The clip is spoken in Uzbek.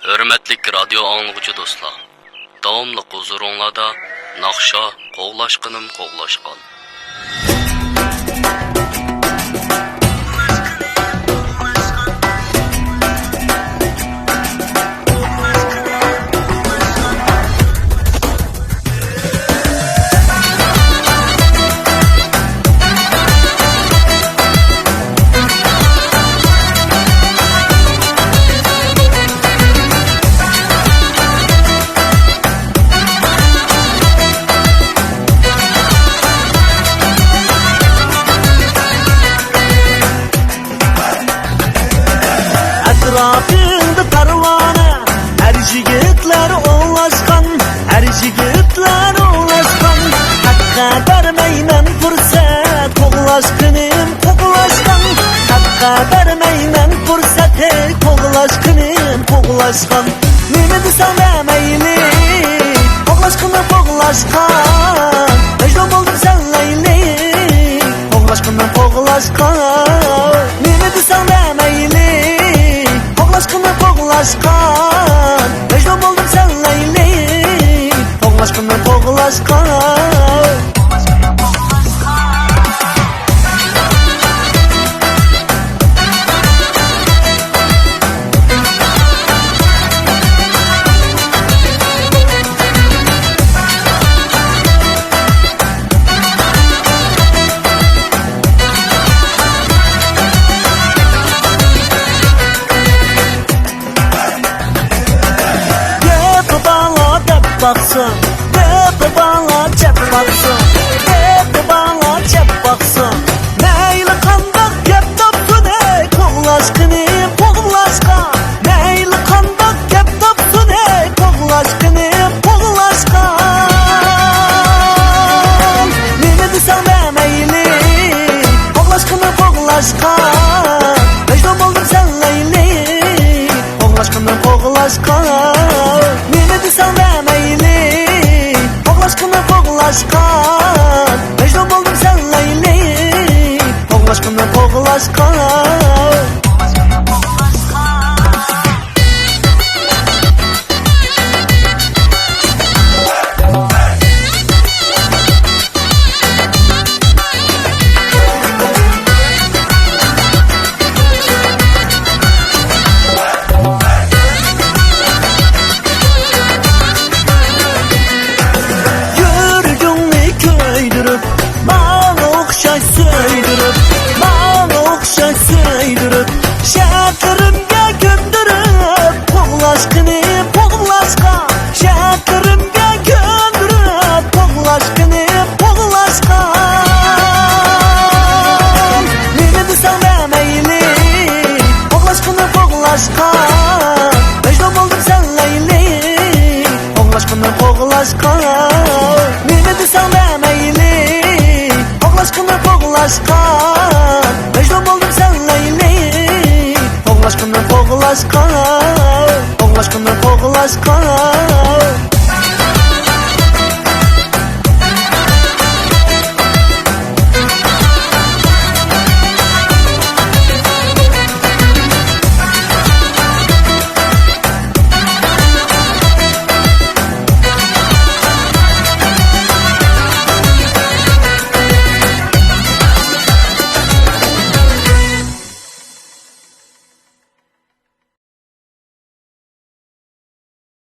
Hürmetlik radyo anlıqçı dostlar. Davamlıq huzuruңlarda naqşa qoğlaşqınım qoğlaşqan. Etrafında karvana, her yigitler olaşkan, her yigitler olaşkan. Hakka vermeymen fırsat, qoğlaşkınım qoğlaşkan. Hakka vermeymen fırsat, qoğlaşkınım qoğlaşkan. Nemi desem demeyli, qoğlaşkınım qoğlaşkan. Mecnun oldum senleyli, qoğlaşkınım qoğlaşkan. Nemi desem demeyli, qoğlaşkınım qoğlaşkan. Mecnun oldum senleyli, qoğlaşkınım qoğlaşkan. Baksın, hep bana cep baksın, hep bana cep baksın. Meyli kandak gep tapsın, qoğlaşkınım qoğlaşkan. Meyli kandak gep tapsın, qoğlaşkınım qoğlaşkan. Nemi desem demeyli, qoğlaşkınım qoğlaşkan. Mecnun oldum senleyli, qoğlaşkınım qoğlaşkan. Nemi desem demeyli, qoğlaşkınım qoğlaşkan. Mecnun oldum senleyli, qoğlaşkınım qoğlaşkan. Söydürüp, bana okşay söydürüp, şarkırımga göndürüp, qoğlaşkınım qoğlaşkan. Şarkırımga göndürüp, qoğlaşkınım qoğlaşkan. Nemi desem demeyli, qoğlaşkınım qoğlaşkan. Mecnun oldum senleyli, qoğlaşkınım qoğlaşkan. Nemi desem demeyli, qoğlaşkınım qoğlaşkan. Mecnun oldum senleyli, qoğlaşkınım qoğlaşkan. Qoğlaşkınım qoğlaşkan.